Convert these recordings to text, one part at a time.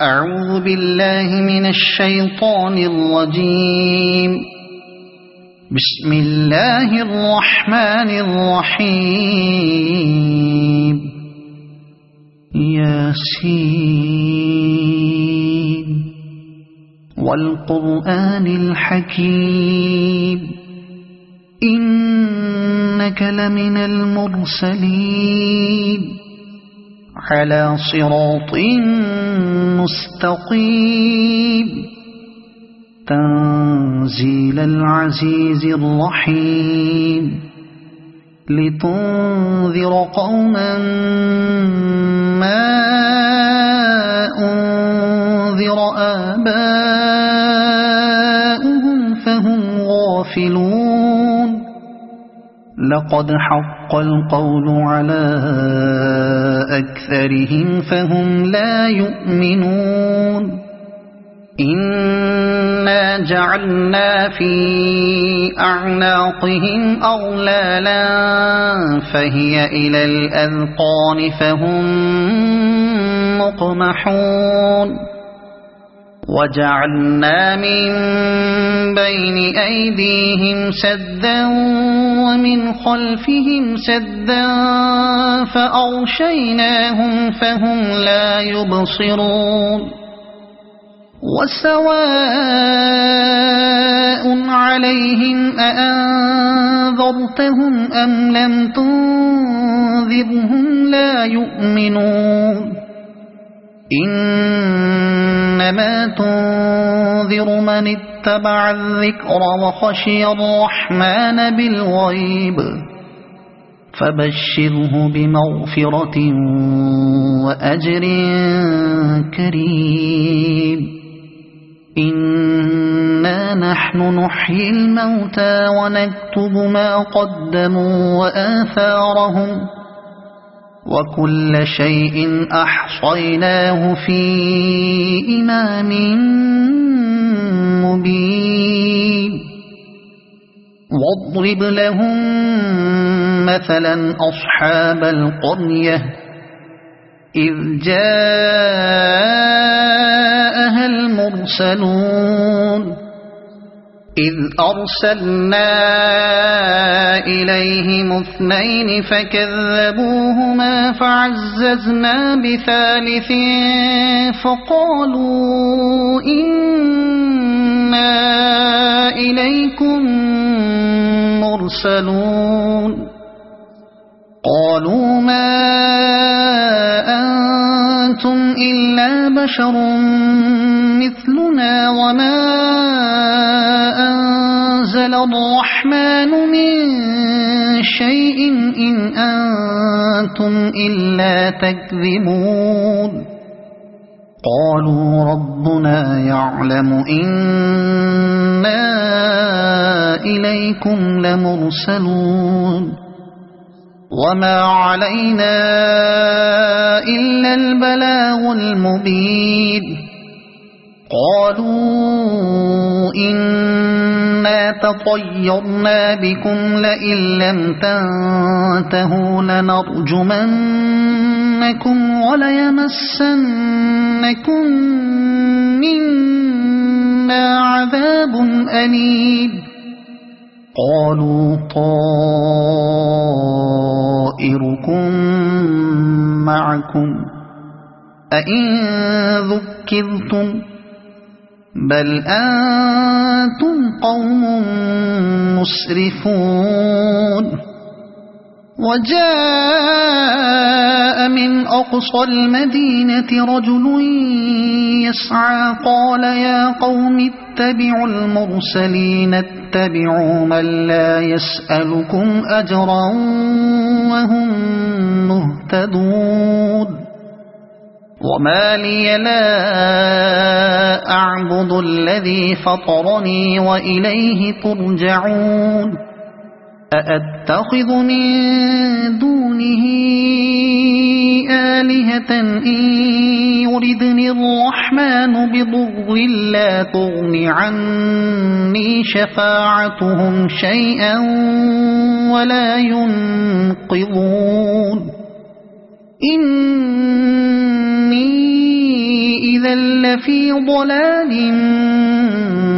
أعوذ بالله من الشيطان الرجيم. بسم الله الرحمن الرحيم. ياسين والقرآن الحكيم إنك لمن المرسلين على صراط مستقيم تنزيل العزيز الرحيم لتنذر قوما ما أنذر آباؤهم فهم غافلون. لقد حق القول على أكثرهم فهم لا يؤمنون. إنا جعلنا في أعناقهم أغلالا فهي إلى الأذقان فهم مقمحون. وجعلنا من بين أيديهم سدا ومن خلفهم سدا فأغشيناهم فهم لا يبصرون. وسواء عليهم أأنذرتهم أم لم تنذرهم لا يؤمنون. إنما تنذر من اتبع الذكر وخشي الرحمن بالغيب فبشره بمغفرة وأجر كريم. إنا نحن نحيي الموتى ونكتب ما قدموا وآثارهم وكل شيء أحصيناه في إمام مبين. واضرب لهم مثلا أصحاب القرية إذ جاءها المرسلون إذ أرسلنا إليهم اثنين فكذبوهما فعززنا بثالث فقالوا إنا إليكم مرسلون. قالوا ما أنتم إلا بشر مثلنا وما أنزل الرحمن من شيء إن أنتم إلا تكذبون. قالوا ربنا يعلم إنا إليكم لمرسلون وما علينا إلا البلاغ المبين. قالوا إنا تطيرنا بكم لئن لم تنتهوا لنرجمنكم وليمسنكم منا عذاب أليم. قالوا طائركم معكم أئن ذكرتم بل أنتم قوم مسرفون. وجاء من أقصى المدينة رجل يسعى قال يا قوم اتبعوا المرسلين اتبعوا من لا يسألكم أجرا وهم مهتدون. وما لي لا أعبد الذي فطرني وإليه ترجعون. أأتخذ من دونه آلهة إن يردني الرحمن بضر لا تغن عني شفاعتهم شيئا ولا ينقذون. إني إذا لفي ضلال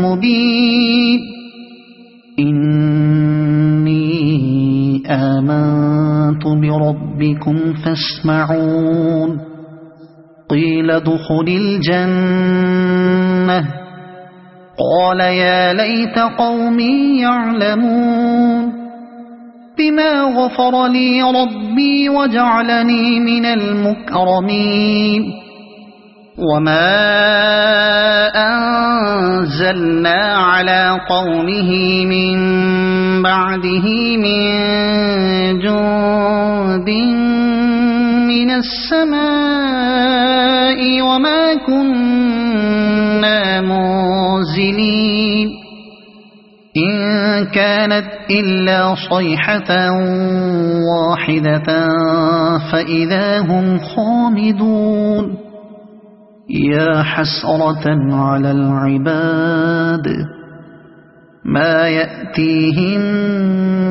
مبين إني آمنت بربكم فاسمعون قيل ادخل الجنة قال يا ليت قومي يعلمون بما غفر لي ربي وجعلني من المكرمين وما أنزلنا على قومه من بعده من جند من السماء وما كنا منزلين إن كانت إلا صيحة واحدة فإذا هم خامدون يا حسرة على العباد ما يأتيهم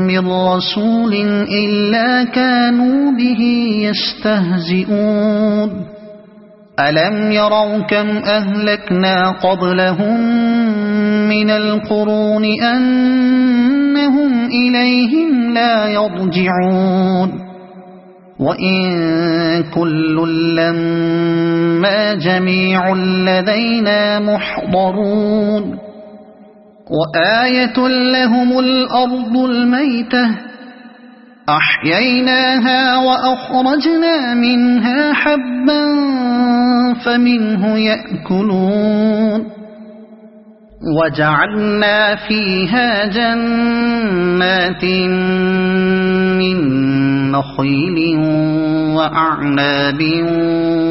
من رسول إلا كانوا به يستهزئون ألم يروا كم أهلكنا قبلهم من القرون أنهم إليهم لا يرجعون وإن كل لما جميع لدينا محضرون وآية لهم الأرض الميتة أحييناها وأخرجنا منها حبا فمنه يأكلون وجعلنا فيها جنات من نخيل وأعناب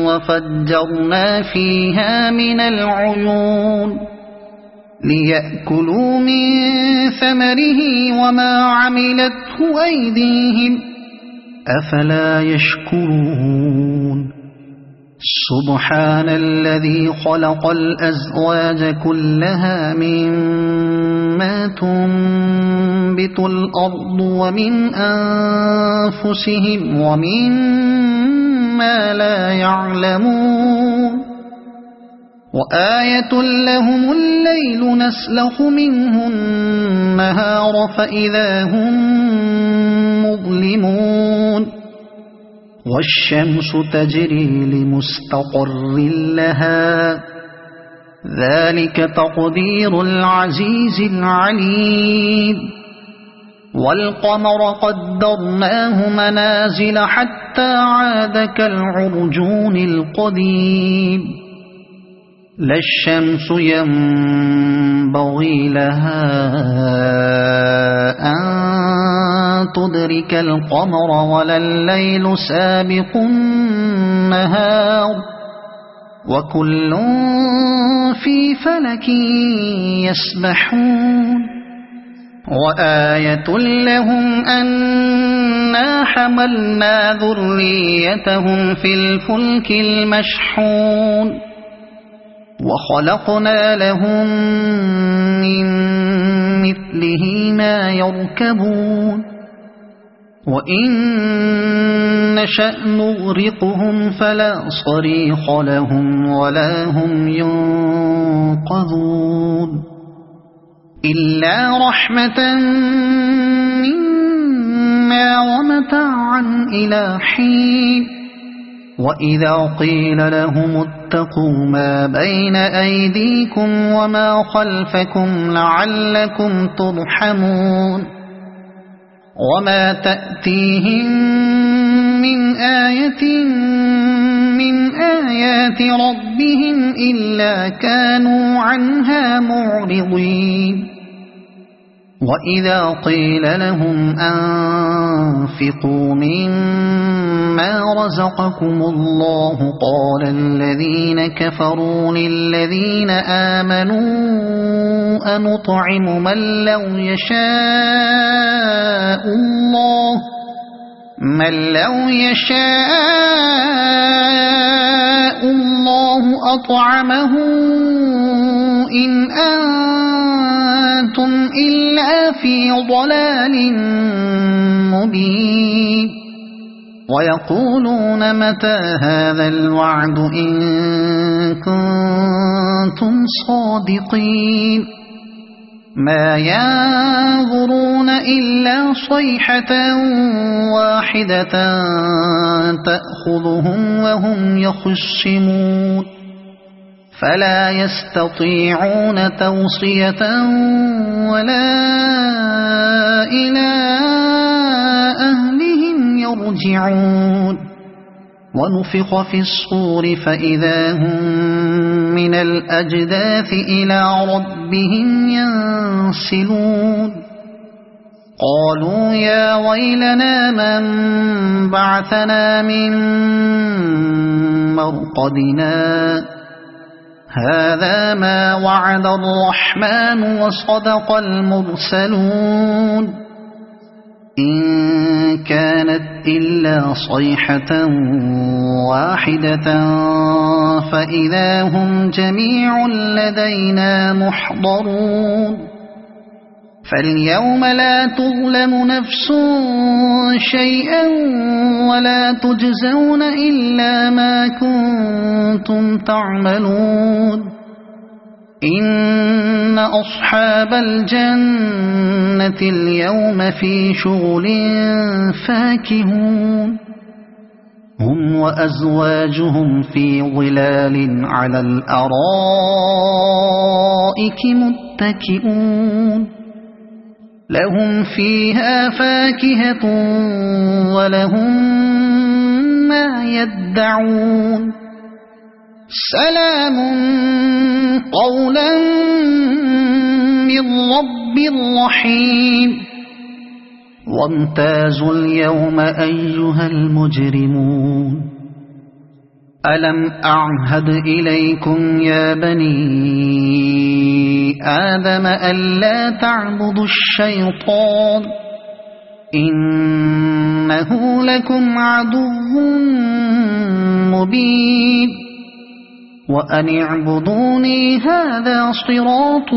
وفجرنا فيها من العيون ليأكلوا من ثمره وما عملته أيديهم أفلا يشكرون سبحان الذي خلق الأزواج كلها مما تنبت الأرض ومن أنفسهم ومما لا يعلمون وآية لهم الليل نسلخ منه النهار فإذا هم مظلمون والشمس تجري لمستقر لها ذلك تقدير العزيز العليم والقمر قدرناه منازل حتى عاد كالعرجون القديم لا الشمس ينبغي لها أن تدرك القمر ولا الليل سابق النهار وكل في فلك يسبحون وآية لهم أنا حملنا ذريتهم في الفلك المشحون وخلقنا لهم من مثله ما يركبون وإن نشأ نغرقهم فلا صريخ لهم ولا هم ينقذون إلا رحمة منا ومتاعا إلى حين وإذا قيل لهم اتقوا ما بين أيديكم وما خلفكم لعلكم ترحمون وما تأتيهم من آية من آيات ربهم إلا كانوا عنها معرضين وإذا قيل لهم أنفقوا مما رزقكم الله قال الذين كفروا للذين آمنوا أنطعم من لو يشاء الله أطعمه إن أنتم إلا في ضلال مبين ويقولون متى هذا الوعد إن كنتم صادقين ما ينظرون إلا صيحة واحدة تأخذهم وهم يخصمون فلا يستطيعون توصية ولا إلى أهلهم يرجعون ونفخ في الصور فإذا هم من الأجداث إلى ربهم ينسلون قالوا يا ويلنا من بعثنا من مرقدنا هذا ما وعد الرحمن وصدق المرسلون إن كانت إلا صيحة واحدة فإذا هم جميع لدينا محضرون فاليوم لا تظلم نفس شيئا ولا تجزون إلا ما كنتم تعملون إن أصحاب الجنة اليوم في شغل فاكهون هم وأزواجهم في ظلال على الأرائك متكئون لهم فيها فاكهة ولهم ما يدعون سلام قولا من رب رحيم وامتازوا اليوم أيها المجرمون ألم أعهد إليكم يا بني آدم ألا تعبدوا الشيطان إنه لكم عدو مبين وأن اعبدوني هذا صراط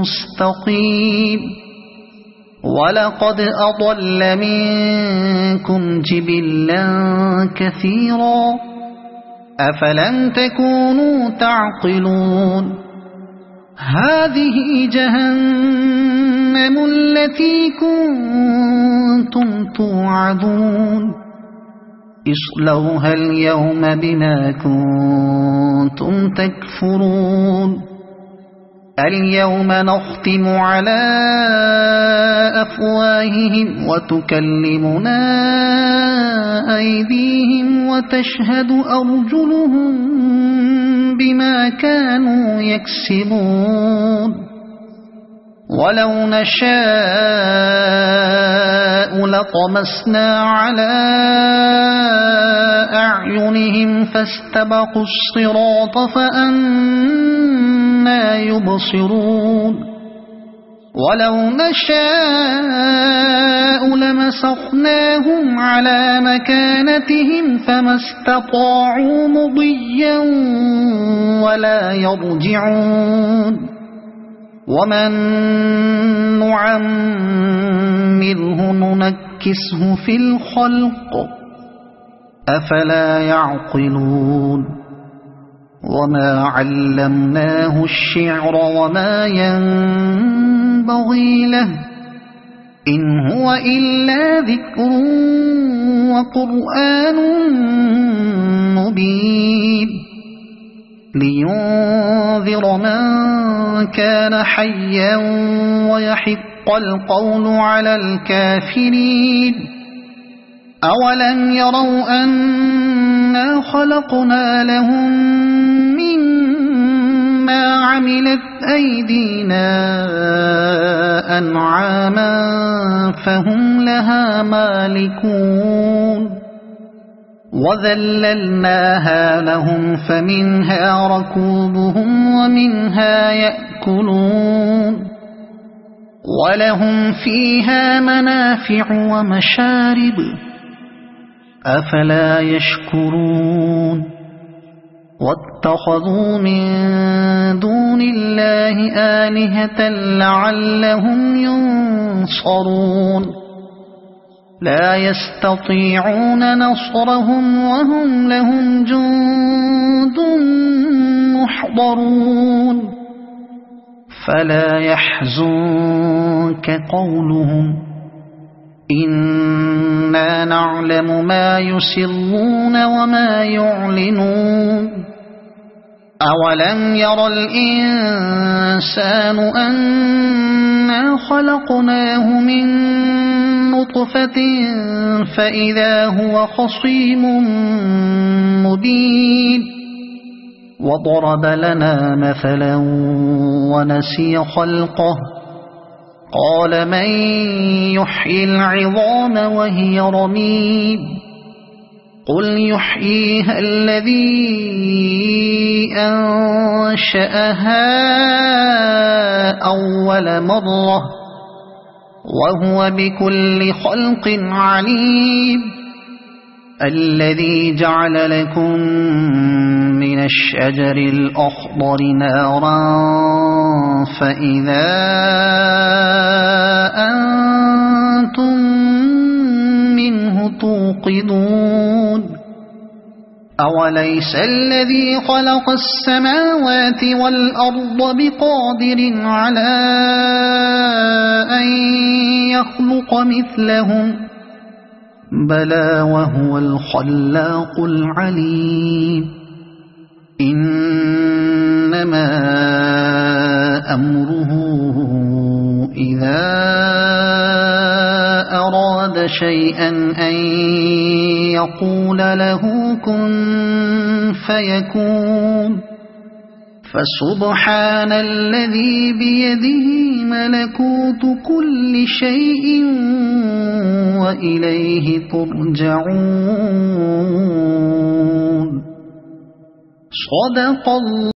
مستقيم ولقد أضل منكم جبلا كثيرا أفلم تكونوا تعقلون هذه جهنم التي كنتم توعدون اصلوها اليوم بما كنتم تكفرون اليوم نختم على أفواههم وتكلمنا أيديهم وتشهد أرجلهم بما كانوا يكسبون ولو نشاء لطمسنا على أعينهم فاستبقوا الصراط فأنى يبصرون ولو نشاء لمسخناهم على مكانتهم فما استطاعوا مضيا ولا يرجعون ومن نعمره ننكسه في الخلق أفلا يعقلون وما علمناه الشعر وما ينبغي له إن هو إلا ذكر وقرآن مبين لينذر من كان حيا ويحق القول على الكافرين أولم يروا أنا خلقنا لهم مما عملت أيدينا أنعاما فهم لها مالكون وذللناها لهم فمنها ركوبهم ومنها يأكلون ولهم فيها منافع ومشارب أفلا يشكرون واتخذوا من دون الله آلهة لعلهم ينصرون لا يستطيعون نصرهم وهم لهم جند محضرون فلا يحزنك قولهم إنا نعلم ما يسرون وما يعلنون أولم ير الإنسان أنا خلقناه من نطفة فإذا هو خصيم مبين وضرب لنا مثلا ونسي خلقه قال من يحيي العظام وهي رميم قل يحييها الذي أنشأها أول مرة وهو بكل خلق عليم الذي جعل لكم من الشجر الأخضر نارا فإذا أنتم منه توقدون أوليس الذي خلق السماوات والأرض بقادر على أن يخلق مثلهم بلى وهو الخلاق العليم إنما أمره إذا أراد شيئا أن يقول له كن فيكون فسبحان الذي بيده ملكوت كل شيء وإليه ترجعون صدق الله.